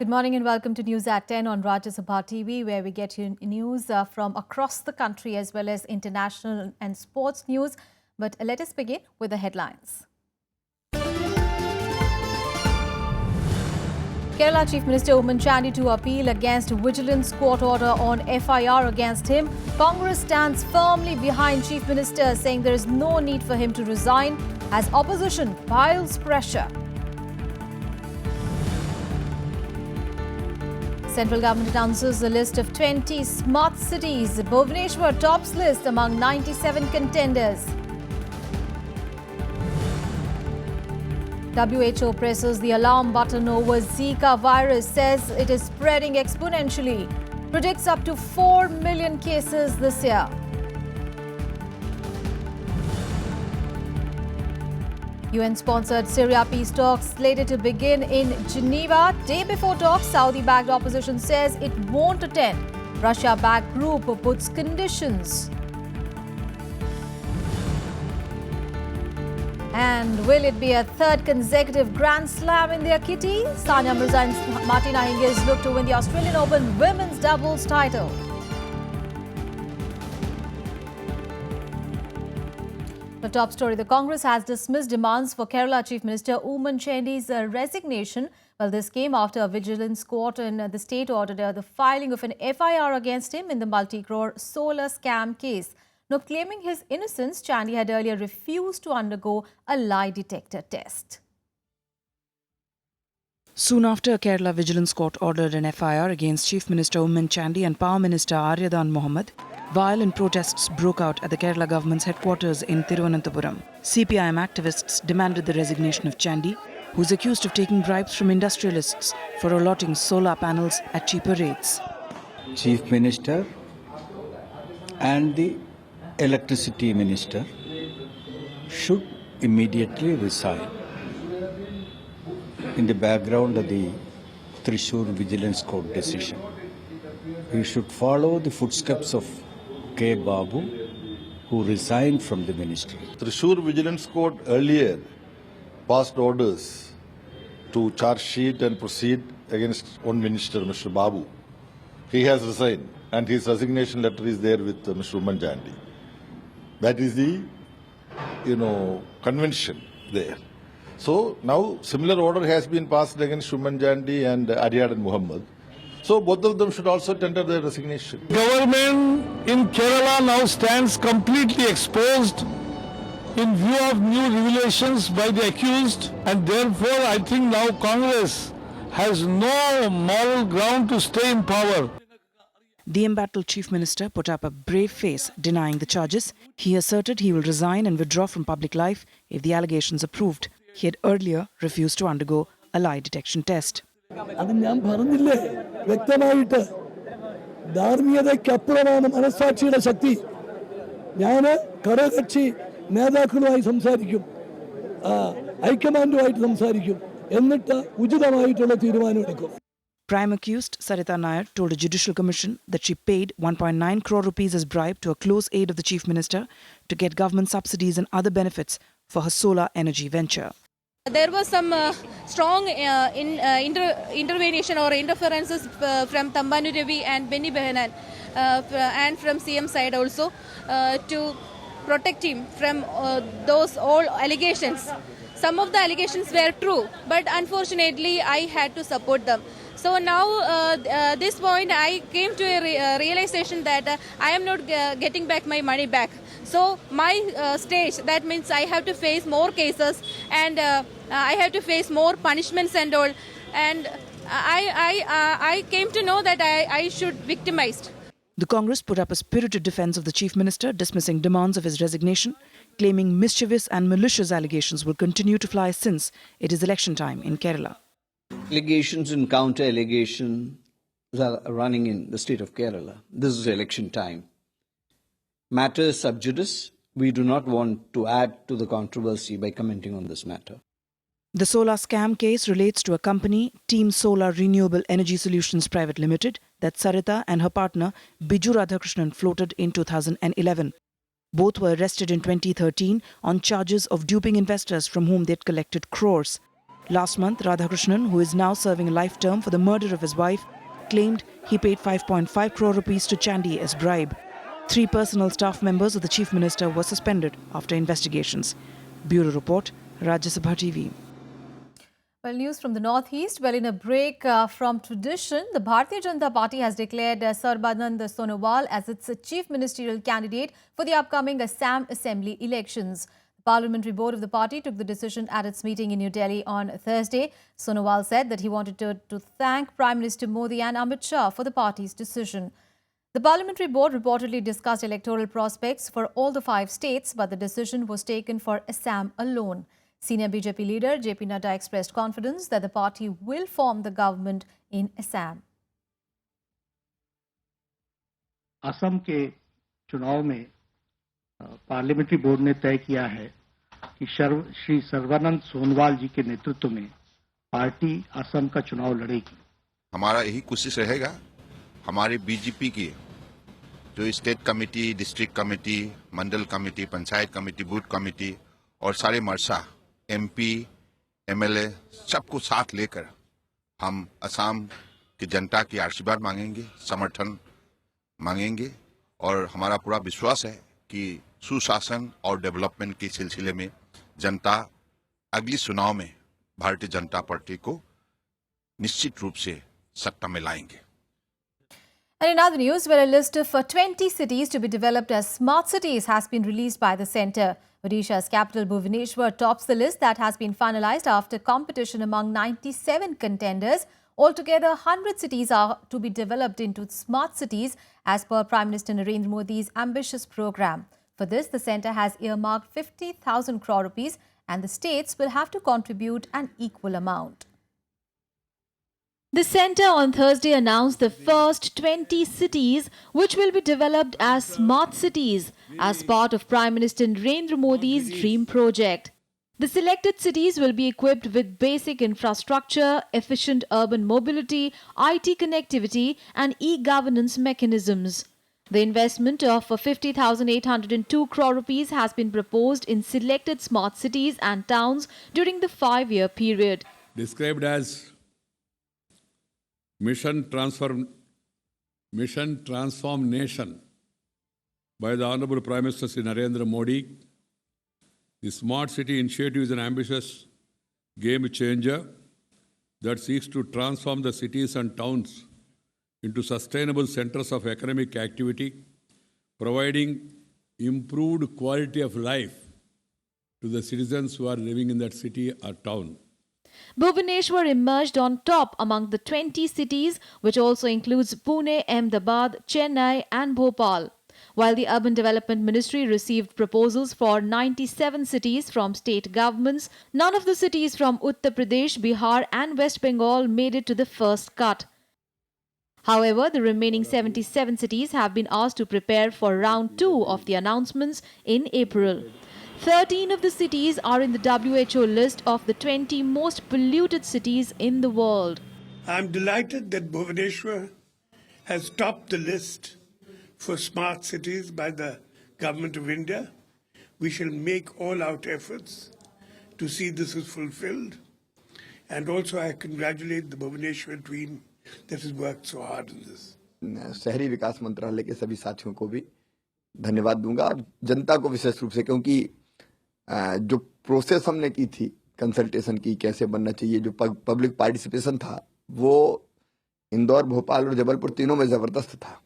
Good morning and welcome to News at 10 on Rajya Sabha TV, where we get you news from across the country as well as international and sports news. But let us begin with the headlines. Kerala Chief Minister Oomen Chandy to appeal against Vigilance Court order on FIR against him. Congress stands firmly behind Chief Minister, saying there is no need for him to resign as opposition piles pressure. Central government announces a list of 20 smart cities. Bhubaneswar tops list among 97 contenders. WHO presses the alarm button over Zika virus, says it is spreading exponentially. Predicts up to 4 million cases this year. UN-sponsored Syria peace talks slated to begin in Geneva. Day before talks, Saudi-backed opposition says it won't attend. Russia-backed group puts conditions. And will it be a third consecutive Grand Slam in their kitty? Sania Mirza and Martina Hingis look to win the Australian Open women's doubles title. The top story, the Congress has dismissed demands for Kerala Chief Minister Oomen Chandy's resignation. Well, this came after a vigilance court in the state ordered the filing of an FIR against him in the multi-crore solar scam case. Now, claiming his innocence, Chandy had earlier refused to undergo a lie detector test. Soon after, a Kerala Vigilance Court ordered an FIR against Chief Minister Oomen Chandy and Power Minister Aryadan Mohammed. Violent protests broke out at the Kerala government's headquarters in Thiruvananthapuram. CPIM activists demanded the resignation of Chandy, who is accused of taking bribes from industrialists for allotting solar panels at cheaper rates. Chief Minister and the Electricity Minister should immediately resign. In the background of the Thrissur Vigilance Court decision, we should follow the footsteps of K. Babu, who resigned from the ministry. Thrissur Vigilance Court earlier passed orders to charge sheet and proceed against one minister, Mr. Babu. He has resigned, and his resignation letter is there with Mr. Oomen Chandy. That is the, convention there. So now similar order has been passed against Oomen Chandy and Aryadan Mohammed. So both of them should also tender their resignation. Government in Kerala now stands completely exposed in view of new revelations by the accused, and therefore I think now Congress has no moral ground to stay in power. The embattled Chief Minister put up a brave face denying the charges. He asserted he will resign and withdraw from public life if the allegations are proved. He had earlier refused to undergo a lie detection test. അത് ഞാൻ പറഞ്ഞില്ലേ വ്യക്തമായിട്ട് ധാർമ്മികതയ്ക്കപ്പുറമാണ് മനസ്സാക്ഷിയുടെ ശക്തി. ഞാൻ ഘടകകക്ഷി നേതാക്കളുമായി സംസാരിക്കും, ഹൈക്കമാൻഡുമായിട്ട് സംസാരിക്കും, എന്നിട്ട് ഉചിതമായിട്ടുള്ള തീരുമാനമെടുക്കും. Prime accused Sarita Nair told a judicial commission that she paid 1.9 crore rupees as bribe to a close aide of the Chief Minister to get government subsidies and other benefits for her solar energy venture. There was some strong intervention or interferences from Tambanu Ravi and Benny Behanan and from CM side also to protect him from those all allegations. Some of the allegations were true, but unfortunately I had to support them. So now this point I came to a realization that I am not getting back my money back. So my stage, that means I have to face more cases and I have to face more punishments and all. And I came to know that I should victimized. The Congress put up a spirited defence of the Chief Minister, dismissing demands of his resignation, claiming mischievous and malicious allegations will continue to fly since it is election time in Kerala. Allegations and counter-allegations are running in the state of Kerala. This is election time. Matters sub judice, we do not want to add to the controversy by commenting on this matter. The solar scam case relates to a company, Team Solar Renewable Energy Solutions Private Limited, that Sarita and her partner Biju Radhakrishnan floated in 2011. Both were arrested in 2013 on charges of duping investors from whom they'd collected crores. Last month, Radhakrishnan, who is now serving a life term for the murder of his wife, claimed he paid 5.5 crore rupees to Chandy as bribe. 3 personal staff members of the Chief Minister were suspended after investigations. Bureau Report, Rajya Sabha TV. Well, news from the northeast. Well, in a break from tradition, the Bharatiya Janata Party has declared Sarbanand Sonowal as its chief ministerial candidate for the upcoming Assam Assembly elections. The Parliamentary Board of the party took the decision at its meeting in New Delhi on Thursday. Sonowal said that he wanted to thank Prime Minister Modi and Amit Shah for the party's decision. The Parliamentary Board reportedly discussed electoral prospects for all the 5 states, but the decision was taken for Assam alone. Senior BJP leader JP Nadda expressed confidence that the party will form the government in Assam. Assam के चुनाव में parliamentary board ने तय किया है कि श्री सर्बानंद सोनोवाल जी के नेतृत्व में पार्टी असम का चुनाव लड़ेगी। हमारा यही कोशिश रहेगा, हमारे बीजेपी की जो state committee, district committee, mandal committee, panchayat committee, booth committee और सारे मरसा एमपी, एमएलए सबको साथ लेकर हम असम की जनता की आशीर्वाद मांगेंगे, समर्थन मांगेंगे और हमारा पूरा विश्वास है कि सुशासन और डेवलपमेंट के सिलसिले में जनता अगली चुनाव में भारतीय जनता पार्टी को निश्चित रूप से सत्ता में लाएंगे। And in other news, where a list of 20 cities to be developed as smart cities has been released by the centre. Odisha's capital Bhubaneswar tops the list that has been finalised after competition among 97 contenders. Altogether, 100 cities are to be developed into smart cities as per Prime Minister Narendra Modi's ambitious programme. For this, the centre has earmarked 50,000 crore rupees and the states will have to contribute an equal amount. The centre on Thursday announced the first 20 cities which will be developed as smart cities as part of Prime Minister Narendra Modi's dream project. The selected cities will be equipped with basic infrastructure, efficient urban mobility, IT connectivity and e-governance mechanisms. The investment of 50,802 crore rupees has been proposed in selected smart cities and towns during the 5-year period. Described as Mission Transform Nation by the Honorable Prime Minister Sri Narendra Modi, the Smart City Initiative is an ambitious game changer that seeks to transform the cities and towns into sustainable centers of economic activity, providing improved quality of life to the citizens who are living in that city or town. Bhubaneswar emerged on top among the 20 cities, which also includes Pune, Ahmedabad, Chennai and Bhopal. While the Urban Development Ministry received proposals for 97 cities from state governments, none of the cities from Uttar Pradesh, Bihar and West Bengal made it to the first cut. However, the remaining 77 cities have been asked to prepare for round 2 of the announcements in April. 13 of the cities are in the WHO list of the 20 most polluted cities in the world. I am delighted that Bhubaneswar has topped the list for smart cities by the Government of India. We shall make all out efforts to see this is fulfilled. And also I congratulate the Bhubaneswar team that has worked so hard on this. शहरी विकास मंत्रालय के सभी साथियों को भी धन्यवाद दूंगा, जनता को विशेष रूप से, क्योंकि जो प्रोसेस हमने की थी कंसल्टेशन की कैसे बनना चाहिए, जो पब्लिक पार्टिसिपेशन था वो इंदौर, भोपाल और जबलपुर तीनों में जबरदस्त था।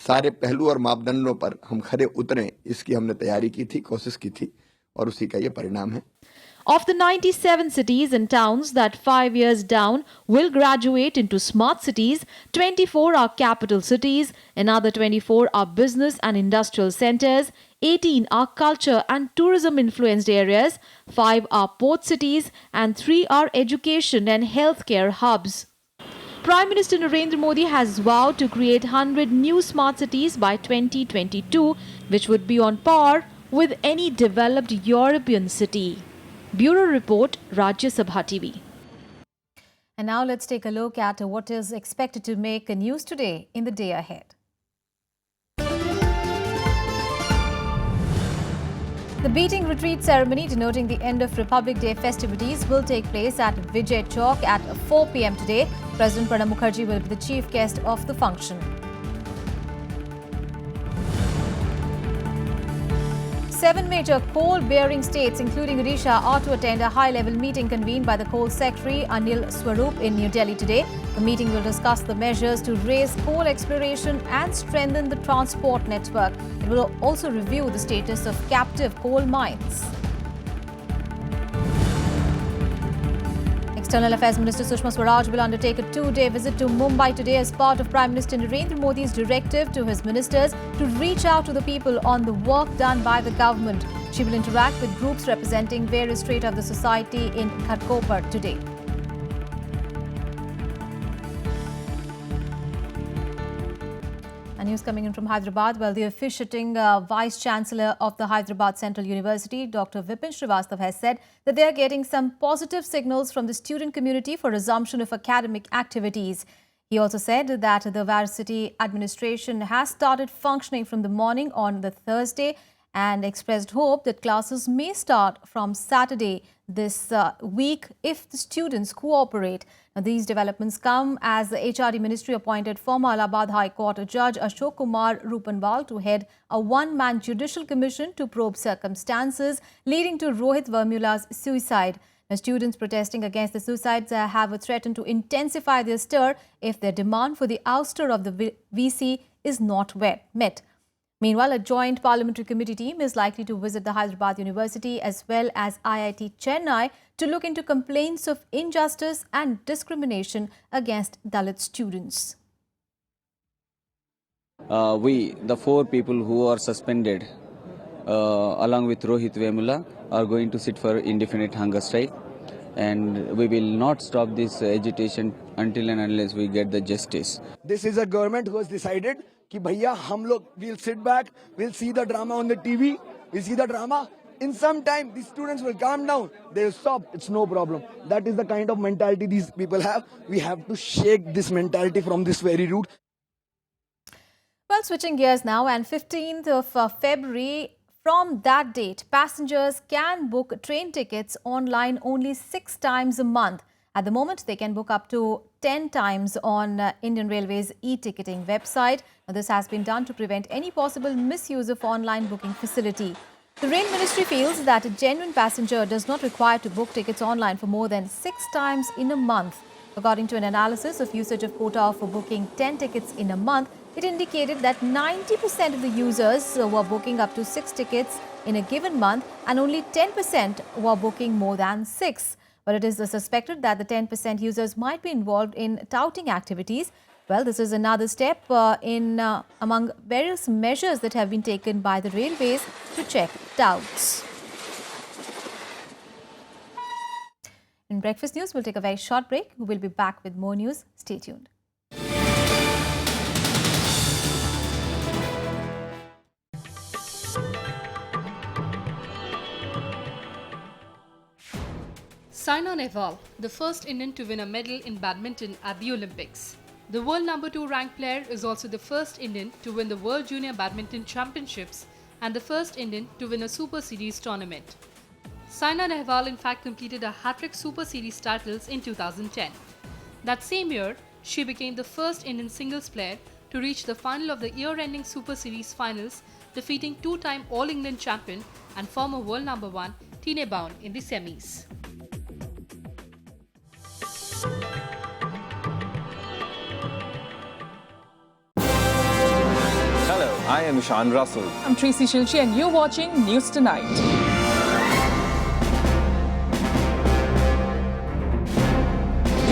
सारे पहलू और मापदंडों पर हम खरे उतरे, इसकी हमने तैयारी की थी, कोशिश की थी और उसी का ये परिणाम है। Of the 97 cities and towns that 5 years down will graduate into smart cities, 24 are capital cities, another 24 are business and industrial centers, 18 are culture and tourism influenced areas, 5 are port cities and 3 are education and healthcare hubs. Prime Minister Narendra Modi has vowed to create 100 new smart cities by 2022, which would be on par with any developed European city. Bureau Report, Rajya Sabha TV. And now let's take a look at what is expected to make news today in the day ahead. The beating retreat ceremony denoting the end of Republic Day festivities will take place at Vijay Chowk at 4 p.m. today. President Pranab Mukherjee will be the chief guest of the function. 7 major coal-bearing states, including Odisha, are to attend a high-level meeting convened by the Coal Secretary Anil Swarup in New Delhi today. The meeting will discuss the measures to raise coal exploration and strengthen the transport network. It will also review the status of captive coal mines. External Affairs Minister Sushma Swaraj will undertake a 2-day visit to Mumbai today as part of Prime Minister Narendra Modi's directive to his ministers to reach out to the people on the work done by the government. She will interact with groups representing various stratas of the society in Ghatkopar today. News coming in from Hyderabad. Well, the officiating Vice-Chancellor of the Hyderabad Central University, Dr. Vipin Srivastava, has said that they are getting some positive signals from the student community for resumption of academic activities. He also said that the varsity administration has started functioning from the morning on the Thursday and expressed hope that classes may start from Saturday this week if the students cooperate. Now, these developments come as the HRD Ministry appointed former Allahabad High Court Judge Ashok Kumar Rupanwal to head a one-man judicial commission to probe circumstances leading to Rohit Vermula's suicide. Now, students protesting against the suicides have threatened to intensify their stir if their demand for the ouster of the VC is not met. Meanwhile, a joint parliamentary committee team is likely to visit the Hyderabad University as well as IIT Chennai to look into complaints of injustice and discrimination against Dalit students. The 4 people who are suspended, along with Rohit Vemula, are going to sit for indefinite hunger strike. And we will not stop this agitation until and unless we get the justice. This is a government who has decided कि भैया हम लोग we'll sit back, we'll see the drama on the TV, we'll see the drama. In some time, these students will calm down. They'll stop. It's no problem. That is the kind of mentality these people have. We have to shake this mentality from this very root. Well, switching gears now, and 15th of February, from that date, passengers can book train tickets online only 6 times a month. At the moment, they can book up to 10 times on Indian Railways e-ticketing website. Now, this has been done to prevent any possible misuse of online booking facility. The Rail Ministry feels that a genuine passenger does not require to book tickets online for more than 6 times in a month. According to an analysis of usage of quota for booking 10 tickets in a month, it indicated that 90% of the users were booking up to 6 tickets in a given month and only 10% were booking more than 6. But it is suspected that the 10% users might be involved in touting activities. Well, this is another step among various measures that have been taken by the railways to check touts. In Breakfast News, we'll take a very short break. We will be back with more news. Stay tuned. Saina Nehwal, the first Indian to win a medal in badminton at the Olympics. The world number 2 ranked player is also the first Indian to win the World Junior Badminton Championships and the first Indian to win a Super Series tournament. Saina Nehwal in fact completed a hat-trick Super Series titles in 2010. That same year, she became the first Indian singles player to reach the final of the year-ending Super Series finals, defeating 2-time All-England champion and former world number 1 Tine Bown in the semis. Hello, I am Ishan Russell. I'm Tracy Shilchi and you're watching News Tonight.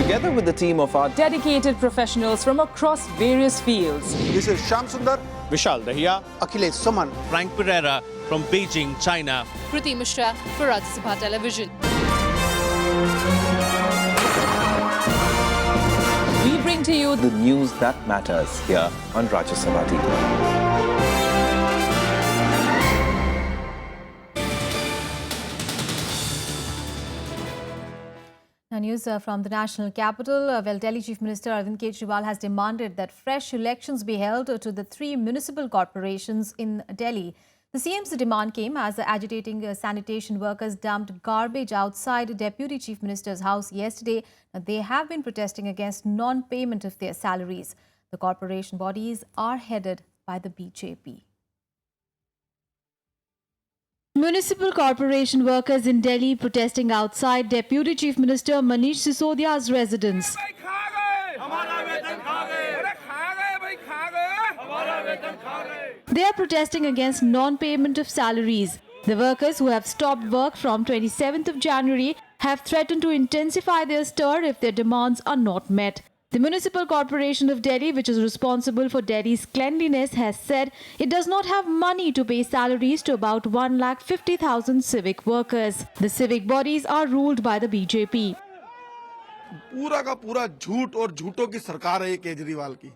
Together with the team of our dedicated professionals from across various fields. This is Shyam Sundar, Vishal Dahiya, Akhilesh Suman, Frank Pereira from Beijing, China. Kriti Mishra for Rajya Sabha Television. We bring to you the news that matters here on Rajya Sabha TV. Now, news from the national capital. Well, Delhi Chief Minister Arvind Kejriwal has demanded that fresh elections be held to the 3 municipal corporations in Delhi. The CM's demand came as the agitating sanitation workers dumped garbage outside Deputy Chief Minister's house yesterday. They have been protesting against non-payment of their salaries. The corporation bodies are headed by the BJP. Municipal corporation workers in Delhi protesting outside Deputy Chief Minister Manish Sisodia's residence. They are protesting against non-payment of salaries. The workers who have stopped work from 27th of January have threatened to intensify their stir if their demands are not met. The Municipal Corporation of Delhi, which is responsible for Delhi's cleanliness, has said it does not have money to pay salaries to about 1,50,000 civic workers. The civic bodies are ruled by the BJP. पूरा का पूरा झूठ और झूठों की सरकार है ये केजरीवाल की।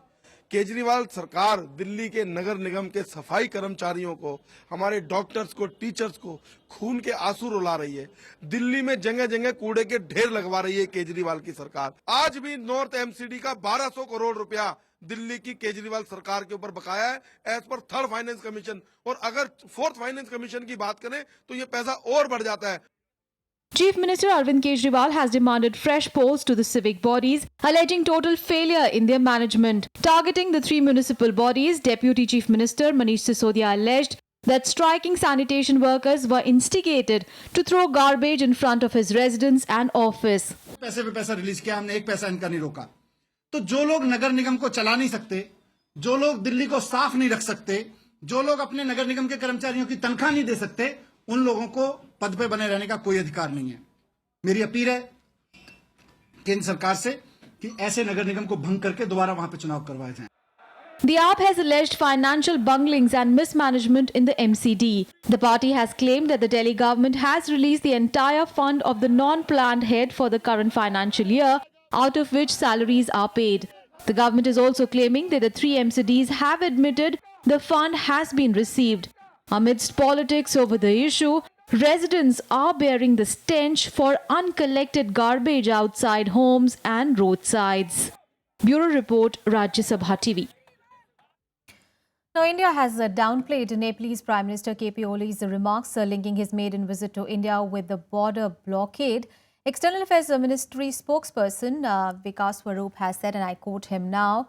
केजरीवाल सरकार दिल्ली के नगर निगम के सफाई कर्मचारियों को, हमारे डॉक्टर्स को, टीचर्स को खून के आंसू रुला रही है। दिल्ली में जगह जगह कूड़े के ढेर लगवा रही है केजरीवाल की सरकार। आज भी नॉर्थ एमसीडी का 1200 करोड़ रुपया दिल्ली की केजरीवाल सरकार के ऊपर बकाया है as per third finance commission, और अगर फोर्थ फाइनेंस कमीशन की बात करें तो ये पैसा और बढ़ जाता है। Chief Minister Arvind Kejriwal has demanded fresh polls to the civic bodies, alleging total failure in their management. Targeting the three municipal bodies, Deputy Chief Minister Manish Sisodia alleged that striking sanitation workers were instigated to throw garbage in front of his residence and office. पैसे पे पैसा release किया हमने, एक पैसा इनका नहीं रोका। तो जो लोग नगर निगम को चला नहीं सकते, जो लोग दिल्ली को साफ नहीं रख सकते, जो लोग अपने नगर निगम के कर्मचारियों की तनख्वाह नहीं दे सकते, उन लोगों को पद पे बने रहने का कोई अधिकार नहीं है। मेरी अपील है केंद्र सरकार से कि ऐसे नगर निगम को भंग करके दोबारा वहां पे चुनाव करवाए जाएं। The AAP has alleged financial bunglings and mismanagement in the MCD. The party has claimed that the Delhi government has released the entire fund of the non-planned head for the current financial year, out of which salaries are paid. The government is also claiming that the three MCDs have admitted the fund has been received. Amidst politics over the issue, residents are bearing the stench for uncollected garbage outside homes and roadsides. Bureau Report, Rajya Sabha TV. Now, India has downplayed Nepalese Prime Minister KP Olis' remarks linking his maiden visit to India with the border blockade. External Affairs Ministry spokesperson Vikas Swarup has said, and I quote him now,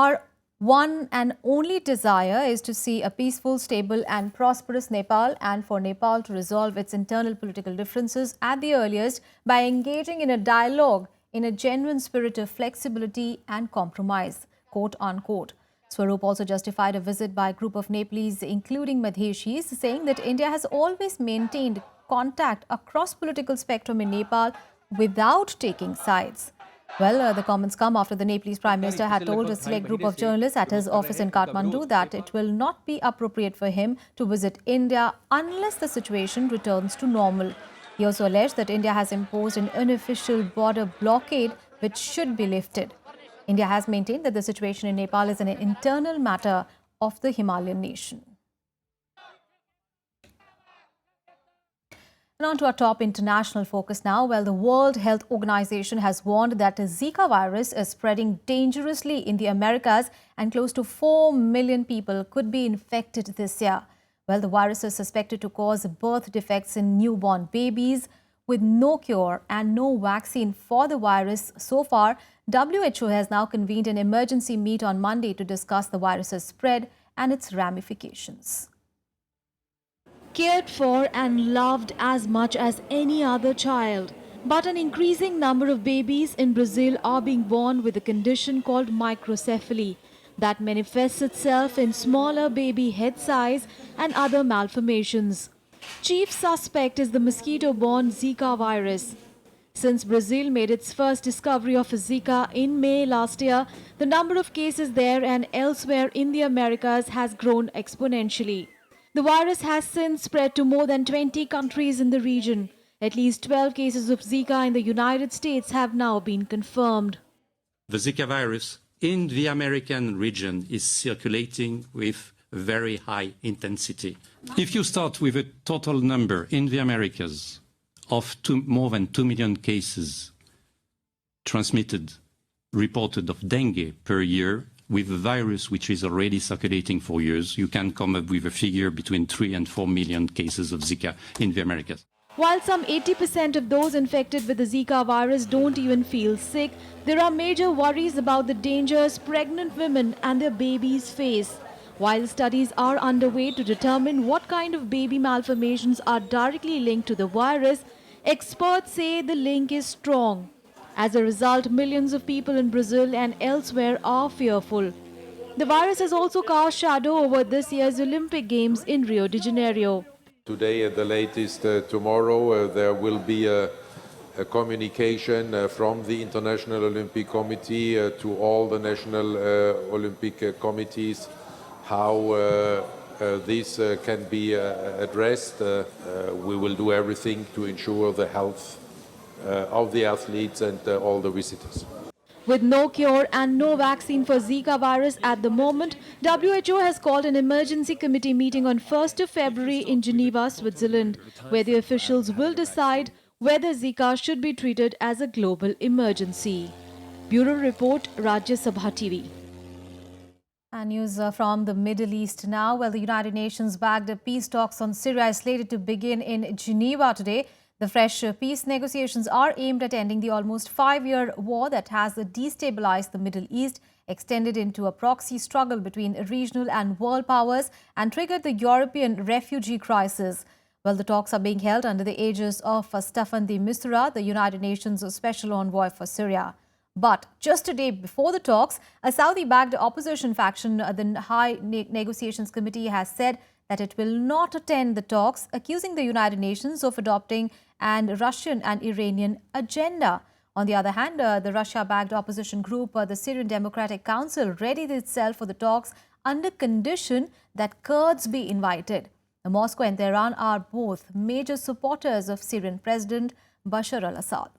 "Our one and only desire is to see a peaceful, stable and prosperous Nepal, and for Nepal to resolve its internal political differences at the earliest by engaging in a dialogue in a genuine spirit of flexibility and compromise," quote unquote. Swarup also justified a visit by a group of Nepalese, including Madheshis, saying that India has always maintained contact across political spectrum in Nepal without taking sides. Well, the comments come after the Nepalese Prime Minister had told a select group of journalists at his office in Kathmandu that it will not be appropriate for him to visit India unless the situation returns to normal. He also alleged that India has imposed an unofficial border blockade which should be lifted. India has maintained that the situation in Nepal is an internal matter of the Himalayan nation. And on to our top international focus now. Well, the World Health Organization has warned that the Zika virus is spreading dangerously in the Americas and close to 4 million people could be infected this year. Well, the virus is suspected to cause birth defects in newborn babies. With no cure and no vaccine for the virus so far, WHO has now convened an emergency meet on Monday to discuss the virus's spread and its ramifications. Cared for and loved as much as any other child. But an increasing number of babies in Brazil are being born with a condition called microcephaly that manifests itself in smaller baby head size and other malformations. Chief suspect is the mosquito-borne Zika virus. Since Brazil made its first discovery of Zika in May last year, the number of cases there and elsewhere in the Americas has grown exponentially. The virus has since spread to more than 20 countries in the region. At least 12 cases of Zika in the United States have now been confirmed. The Zika virus in the American region is circulating with very high intensity. If you start with a total number in the Americas of more than 2 million cases transmitted, reported of dengue per year, with a virus which is already circulating for years, you can come up with a figure between 3 and 4 million cases of Zika in the Americas. While some 80% of those infected with the Zika virus don't even feel sick, there are major worries about the dangers pregnant women and their babies face. While studies are underway to determine what kind of baby malformations are directly linked to the virus, experts say the link is strong. As a result, millions of people in Brazil and elsewhere are fearful. The virus has also cast shadow over this year's Olympic Games in Rio de Janeiro. Today, at the latest tomorrow, there will be a communication from the International Olympic Committee to all the national Olympic committees how this can be addressed. We will do everything to ensure the health of the athletes and all the visitors. With no cure and no vaccine for Zika virus at the moment, WHO has called an emergency committee meeting on 1st of February in Geneva, Switzerland, where the officials will decide whether Zika should be treated as a global emergency. Bureau Report, Rajya Sabha TV. And news from the Middle East now. Well, the United Nations-backed peace talks on Syria is slated to begin in Geneva today. The fresh peace negotiations are aimed at ending the almost 5-year war that has destabilized the Middle East, extended into a proxy struggle between regional and world powers, and triggered the European refugee crisis. Well, the talks are being held under the aegis of Staffan de Mistura, the United Nations Special Envoy for Syria. But just a day before the talks, a Saudi-backed opposition faction, the High Negotiations Committee, has said that it will not attend the talks, accusing the United Nations of adopting an Russian and Iranian agenda. On the other hand, the Russia-backed opposition group, the Syrian Democratic Council, readied itself for the talks under condition that Kurds be invited. Moscow and Tehran are both major supporters of Syrian President Bashar al-Assad.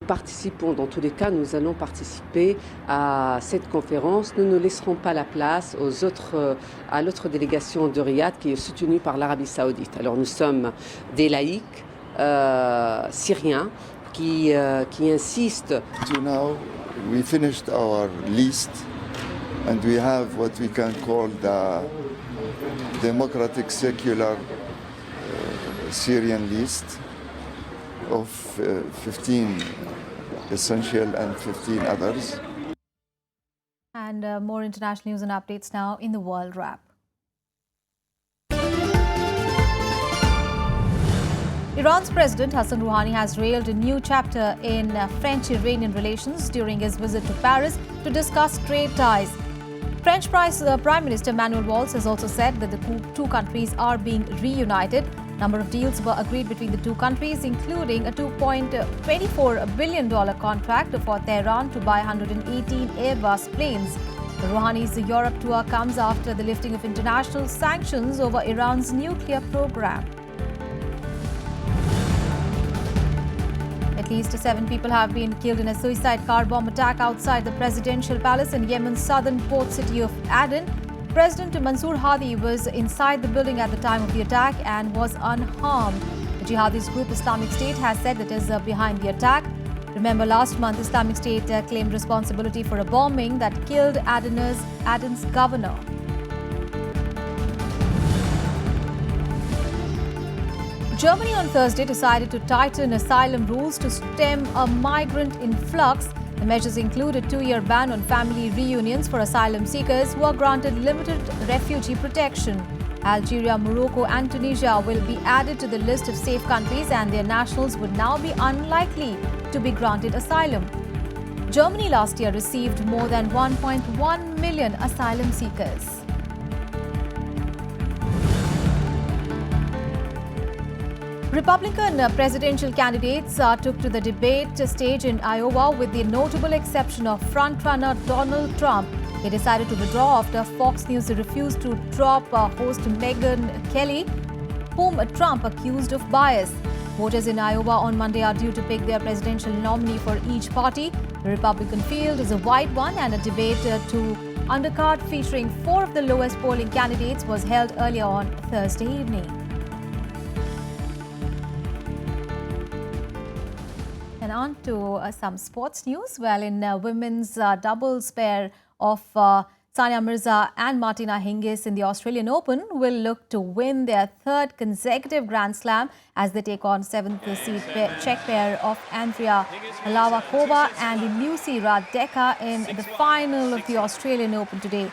Participons, dans tous les cas, nous allons participer à cette conférence. Nous ne laisserons pas la place à l'autre délégation de Riyad qui est soutenue par l'Arabie Saoudite. Alors nous sommes des laïcs syriens qui insistent. So now we finished our list and we have what we can call the democratic secular Syrian list of 15 essential and 15 others. And more international news and updates now in the World Wrap. Iran's President Hassan Rouhani has railed a new chapter in French-Iranian relations during his visit to Paris to discuss trade ties. French Prime Minister Manuel Valls has also said that the two countries are being reunited. Number of deals were agreed between the two countries, including a $2.24 billion contract for Tehran to buy 118 Airbus planes. Rouhani's Europe tour comes after the lifting of international sanctions over Iran's nuclear program. At least 7 people have been killed in a suicide car bomb attack outside the presidential palace in Yemen's southern port city of Aden. President Mansour Hadi was inside the building at the time of the attack and was unharmed. The jihadist group Islamic State has said it is behind the attack. Remember, last month Islamic State claimed responsibility for a bombing that killed Aden's governor. Germany on Thursday decided to tighten asylum rules to stem a migrant influx. The measures include a 2-year ban on family reunions for asylum seekers who are granted limited refugee protection. Algeria, Morocco and Tunisia will be added to the list of safe countries, and their nationals would now be unlikely to be granted asylum. Germany last year received more than 1.1 million asylum seekers. Republican presidential candidates took to the debate stage in Iowa with the notable exception of frontrunner Donald Trump. He decided to withdraw after Fox News refused to drop host Megyn Kelly, whom Trump accused of bias. Voters in Iowa on Monday are due to pick their presidential nominee for each party. The Republican field is a wide one, and a debate to undercard featuring 4 of the lowest polling candidates was held earlier on Thursday evening. And And on to some sports news. Well, in women's doubles pair of Sania Mirza and Martina Hingis in the Australian Open will look to win their third consecutive Grand Slam as they take on 7th seed Czech pair of Andrea Lavakova and Lucy Radecka in the final of the Australian Open today.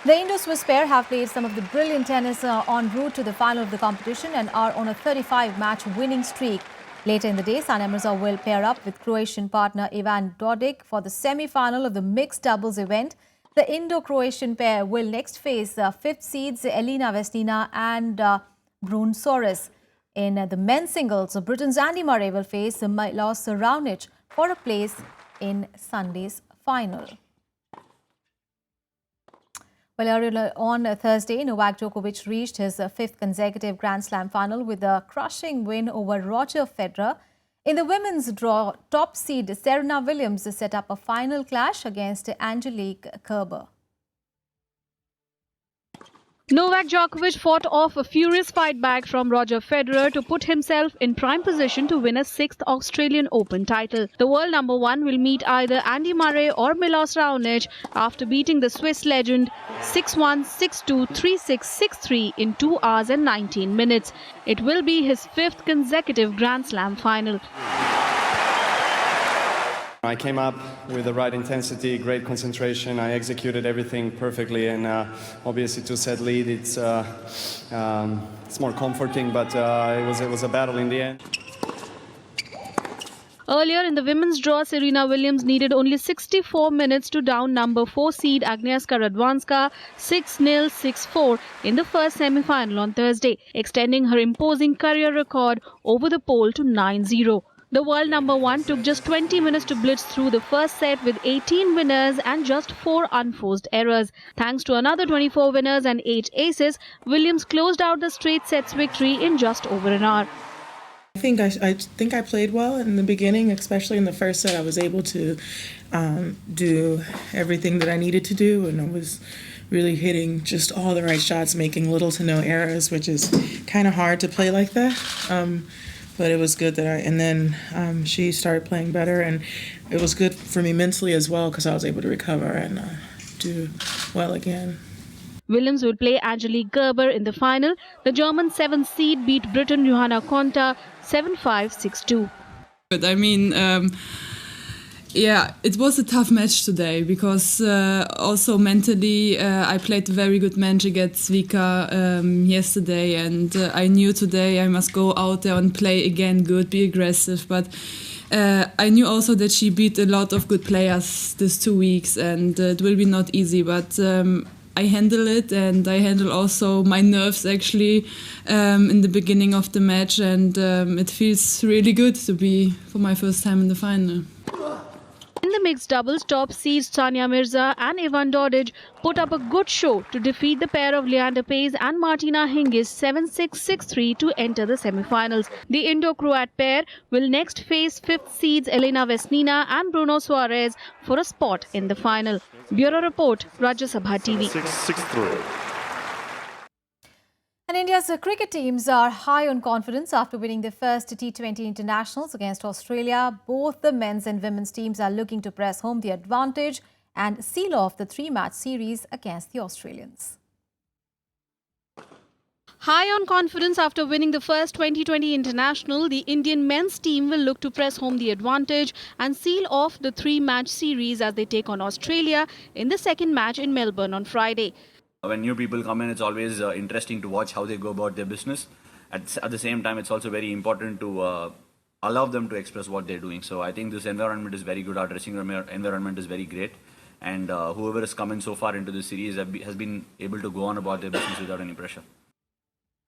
The Indo-Swiss pair have played some of the brilliant tennis en route to the final of the competition and are on a 35-match winning streak. Later in the day, Sania Mirza will pair up with Croatian partner Ivan Dodig for the semi-final of the mixed doubles event. The Indo-Croatian pair will next face 5th seeds Elina Vesnina and Brun Soares. In the men's singles, Britain's Andy Murray will face Milos Raonic for a place in Sunday's final. Well, earlier on Thursday, Novak Djokovic reached his fifth consecutive Grand Slam final with a crushing win over Roger Federer. In the women's draw, top seed Serena Williams set up a final clash against Angelique Kerber. Novak Djokovic fought off a furious fight back from Roger Federer to put himself in prime position to win a 6th Australian Open title. The world number one will meet either Andy Murray or Milos Raonic after beating the Swiss legend 6-1, 6-2, 3-6, 6-3 in 2 hours and 19 minutes. It will be his 5th consecutive Grand Slam final. I came up with the right intensity, great concentration. I executed everything perfectly, and obviously two-set lead. It's more comforting, but it was a battle in the end. Earlier in the women's draw, Serena Williams needed only 64 minutes to down number 4 seed Agnieszka Radwanska 6-0, 6-4 in the first semi-final on Thursday, extending her imposing career record over the pole to 9-0. The world number one took just 20 minutes to blitz through the first set with 18 winners and just 4 unforced errors. Thanks to another 24 winners and 8 aces, Williams closed out the straight sets victory in just over an hour. I think I played well in the beginning, especially in the first set. I was able to do everything that I needed to do, and I was really hitting just all the right shots, making little to no errors, which is kind of hard to play like that. But it was good that she started playing better, and it was good for me mentally as well because I was able to recover and do well again. Williams will play Angelique Kerber in the final. The German 7th seed beat Britain Johanna Konta 7-5, 6-2. But I mean, yeah, it was a tough match today because also mentally I played a very good match against Zika yesterday, and I knew today I must go out there and play again good, be aggressive. But I knew also that she beat a lot of good players these 2 weeks, and it will be not easy. But I handle it, and I handle also my nerves actually in the beginning of the match, and it feels really good to be for my first time in the final. In the mixed doubles, top seeds Sania Mirza and Ivan Dodig put up a good show to defeat the pair of Leander Paes and Martina Hingis 7-6, 6-3 to enter the semi-finals. The Indo-Croat pair will next face 5th seeds Elina Vesnina and Bruno Soares for a spot in the final. Bureau Report, Rajya Sabha TV. 6-3. And India's cricket teams are high on confidence after winning their first T20 internationals against Australia. Both the men's and women's teams are looking to press home the advantage and seal off the 3-match series against the Australians. High on confidence after winning the first 2020 international, the Indian men's team will look to press home the advantage and seal off the 3-match series as they take on Australia in the second match in Melbourne on Friday. When new people come in, it's always interesting to watch how they go about their business. At the same time, it's also very important to allow them to express what they're doing. So I think this environment is very good. Our dressing room environment is very great. And whoever has come in so far into the series has been able to go on about their business without any pressure.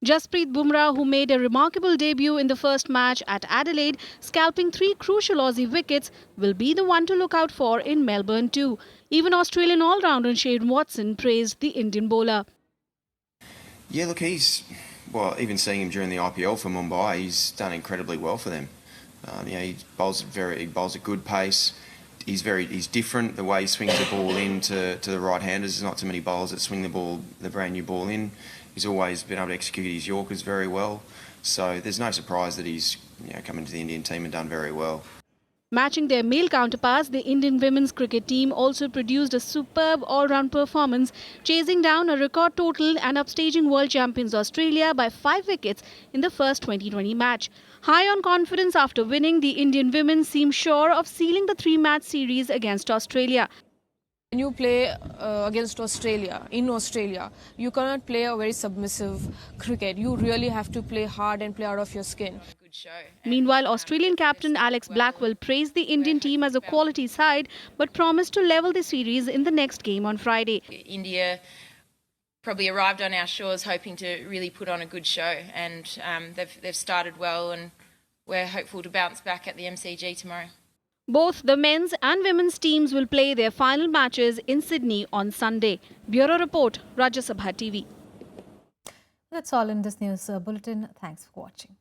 Jasprit Bumrah, who made a remarkable debut in the first match at Adelaide, scalping 3 crucial Aussie wickets, will be the one to look out for in Melbourne too. Even Australian all-rounder Shane Watson praised the Indian bowler. Yeah, look, even seeing him during the IPL for Mumbai, he's done incredibly well for them. He bowls a good pace. He's different the way he swings the ball in to the right-handers. There's not too many bowlers that swing the brand new ball in. He's always been able to execute his Yorkers very well. So there's no surprise that he's come into the Indian team and done very well. Matching their male counterparts, the Indian women's cricket team also produced a superb all-round performance, chasing down a record total and upstaging world champions Australia by 5 wickets in the first 2020 match. High on confidence after winning, the Indian women seem sure of sealing the 3-match series against Australia. When you play against Australia, in Australia, you cannot play a very submissive cricket. You really have to play hard and play out of your skin. Meanwhile, Australian captain Alex Blackwell praised the Indian team as a quality side but promised to level the series in the next game on Friday. India probably arrived on our shores hoping to really put on a good show, and they've started well, and we're hopeful to bounce back at the MCG tomorrow. Both the men's and women's teams will play their final matches in Sydney on Sunday. Bureau Report, Rajya Sabha TV. That's all in this news bulletin. Thanks for watching.